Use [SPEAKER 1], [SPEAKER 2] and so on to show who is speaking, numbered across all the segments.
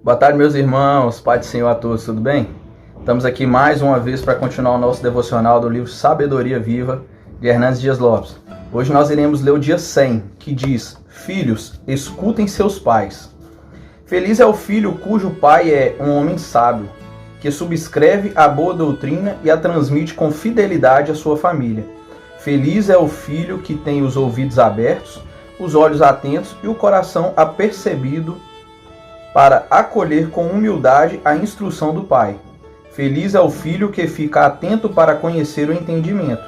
[SPEAKER 1] Boa tarde, meus irmãos, Pai do Senhor a todos, tudo bem? Estamos aqui mais uma vez para continuar o nosso devocional do livro Sabedoria Viva, de Hernandes Dias Lopes. Hoje nós iremos ler o dia 100, que diz: Filhos, escutem seus pais. Feliz é o filho cujo pai é um homem sábio, que subscreve a boa doutrina e a transmite com fidelidade à sua família. Feliz é o filho que tem os ouvidos abertos, os olhos atentos e o coração apercebido para acolher com humildade a instrução do pai. Feliz é o filho que fica atento para conhecer o entendimento.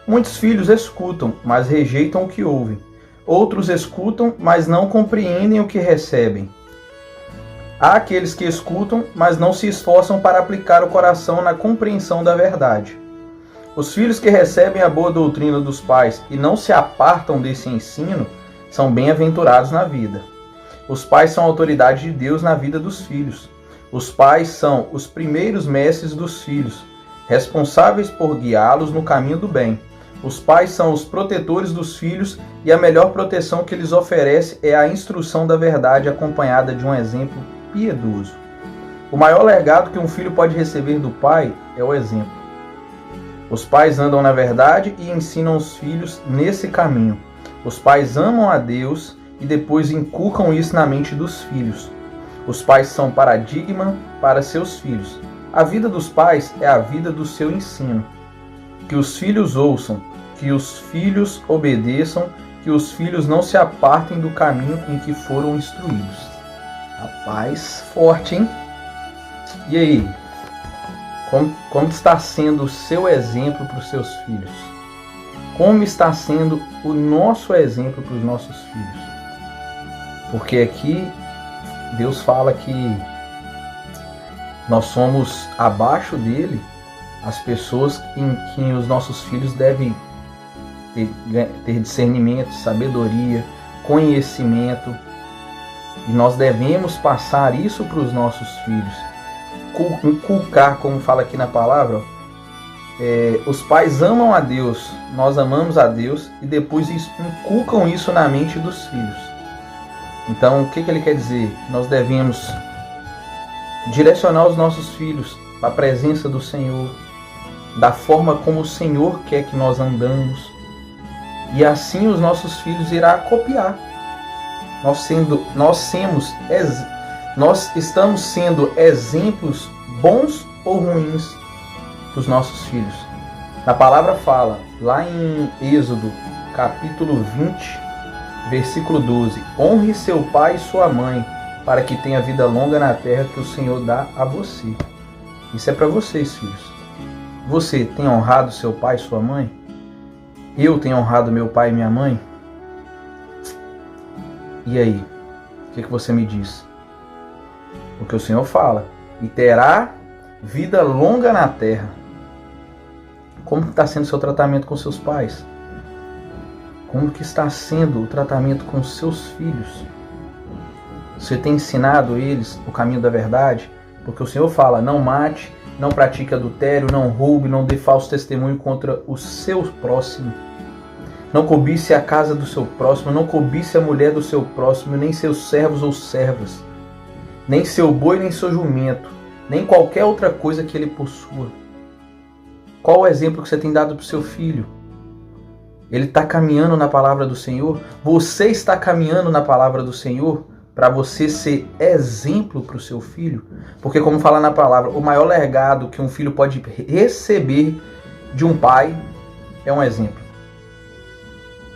[SPEAKER 1] Muitos filhos escutam, mas rejeitam o que ouvem. Outros escutam, mas não compreendem o que recebem. Há aqueles que escutam, mas não se esforçam para aplicar o coração na compreensão da verdade. Os filhos que recebem a boa doutrina dos pais e não se apartam desse ensino são bem-aventurados na vida. Os pais são a autoridade de Deus na vida dos filhos. Os pais são os primeiros mestres dos filhos, responsáveis por guiá-los no caminho do bem. Os pais são os protetores dos filhos e a melhor proteção que eles oferecem é a instrução da verdade acompanhada de um exemplo piedoso. O maior legado que um filho pode receber do pai é o exemplo. Os pais andam na verdade e ensinam os filhos nesse caminho. Os pais amam a Deus e depois inculcam isso na mente dos filhos. Os pais são paradigma para seus filhos. A vida dos pais é a vida do seu ensino. Que os filhos ouçam, que os filhos obedeçam, que os filhos não se apartem do caminho em que foram instruídos. Rapaz, forte, hein? E aí? Como está sendo o seu exemplo para os seus filhos? Como está sendo o nosso exemplo para os nossos filhos? Porque aqui Deus fala que nós somos abaixo dele as pessoas em que os nossos filhos devem ter discernimento, sabedoria, conhecimento. E nós devemos passar isso para os nossos filhos. Inculcar, como fala aqui na palavra, os pais amam a Deus, nós amamos a Deus e depois inculcam isso na mente dos filhos. Então, o que ele quer dizer? Nós devemos direcionar os nossos filhos para a presença do Senhor, da forma como o Senhor quer que nós andamos, e assim os nossos filhos irão copiar. Nós estamos sendo exemplos bons ou ruins para os nossos filhos. Na palavra fala, lá em Êxodo, capítulo 20, versículo 12: honre seu pai e sua mãe, para que tenha vida longa na terra que o Senhor dá a você. Isso é para vocês, filhos. Você tem honrado seu pai e sua mãe? Eu tenho honrado meu pai e minha mãe? E aí? O que você me diz? Porque o Senhor fala: e terá vida longa na terra. Como está sendo o seu tratamento com seus pais? Como que está sendo o tratamento com seus filhos? Você tem ensinado eles o caminho da verdade? Porque o Senhor fala: não mate, não pratique adultério, não roube, não dê falso testemunho contra o seu próximo. Não cobice a casa do seu próximo, não cobice a mulher do seu próximo, nem seus servos ou servas, nem seu boi, nem seu jumento, nem qualquer outra coisa que ele possua. Qual o exemplo que você tem dado para o seu filho? Ele está caminhando na palavra do Senhor? Você está caminhando na palavra do Senhor para você ser exemplo para o seu filho? Porque, como fala na palavra, o maior legado que um filho pode receber de um pai é um exemplo.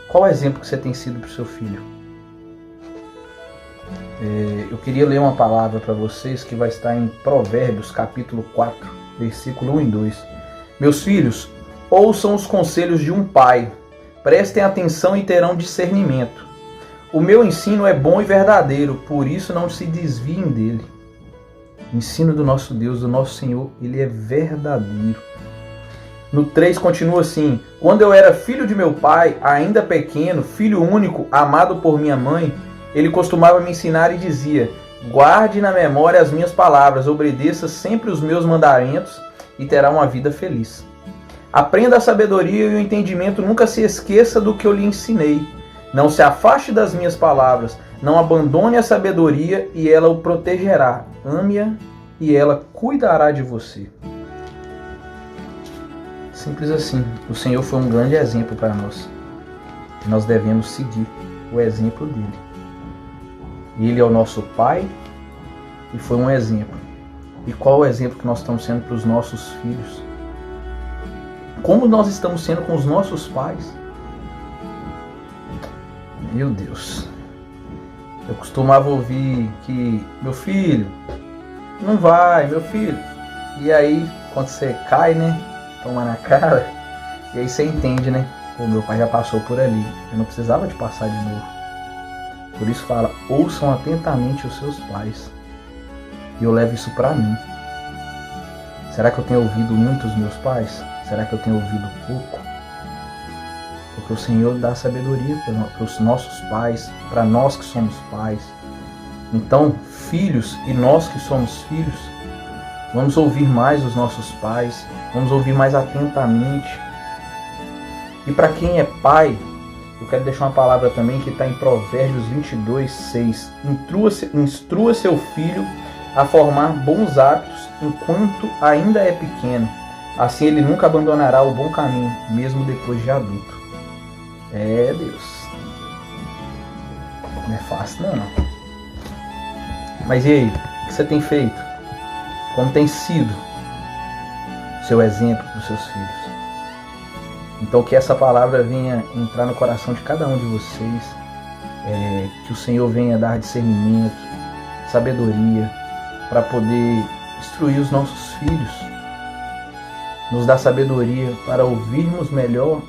[SPEAKER 1] Qual o exemplo que você tem sido para o seu filho? Eu queria ler uma palavra para vocês que vai estar em Provérbios, capítulo 4, versículo 1 e 2. Meus filhos, ouçam os conselhos de um pai. Prestem atenção e terão discernimento. O meu ensino é bom e verdadeiro, por isso não se desviem dele. O ensino do nosso Deus, do nosso Senhor, ele é verdadeiro. No 3 continua assim: quando eu era filho de meu pai, ainda pequeno, filho único, amado por minha mãe, ele costumava me ensinar e dizia: guarde na memória as minhas palavras, obedeça sempre os meus mandamentos e terá uma vida feliz. Aprenda a sabedoria e o entendimento, nunca se esqueça do que eu lhe ensinei. Não se afaste das minhas palavras, não abandone a sabedoria e ela o protegerá. ame-a e ela cuidará de você. Simples assim. O Senhor foi um grande exemplo para nós. Nós devemos seguir o exemplo dele. Ele é o nosso Pai e foi um exemplo. E qual o exemplo que nós estamos sendo para os nossos filhos? Como nós estamos sendo com os nossos pais? Meu Deus. Eu costumava ouvir que, meu filho, não vai, meu filho. E aí, quando você cai, né? Toma na cara. E aí você entende, né? O meu pai já passou por ali. Eu não precisava de passar de novo. Por isso fala, ouçam atentamente os seus pais. E eu levo isso pra mim. Será que eu tenho ouvido muito os meus pais? Será que eu tenho ouvido pouco? Porque o Senhor dá sabedoria para os nossos pais, para nós que somos pais. Então, filhos e nós que somos filhos, vamos ouvir mais os nossos pais, vamos ouvir mais atentamente. E para quem é pai, eu quero deixar uma palavra também que está em Provérbios 22:6. Instrua seu filho a formar bons hábitos enquanto ainda é pequeno. Assim ele nunca abandonará o bom caminho, mesmo depois de adulto. É, Deus. Não é fácil, não. Mas e aí? O que você tem feito? Como tem sido seu exemplo para os seus filhos? Então que essa palavra venha entrar no coração de cada um de vocês. Que o Senhor venha dar discernimento, sabedoria, para poder instruir os nossos filhos. Nos dá sabedoria para ouvirmos melhor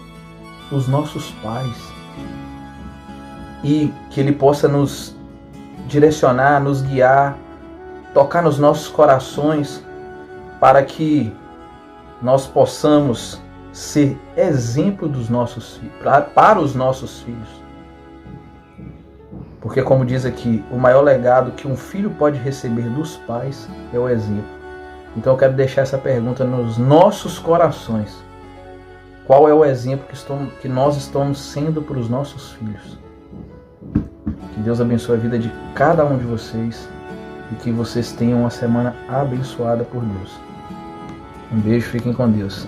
[SPEAKER 1] os nossos pais. E que Ele possa nos direcionar, nos guiar, tocar nos nossos corações, para que nós possamos ser exemplo dos nossos filhos, para os nossos filhos. Porque, como diz aqui, o maior legado que um filho pode receber dos pais é o exemplo. Então eu quero deixar essa pergunta nos nossos corações. Qual é o exemplo que nós estamos sendo para os nossos filhos? Que Deus abençoe a vida de cada um de vocês e que vocês tenham uma semana abençoada por Deus. Um beijo, fiquem com Deus.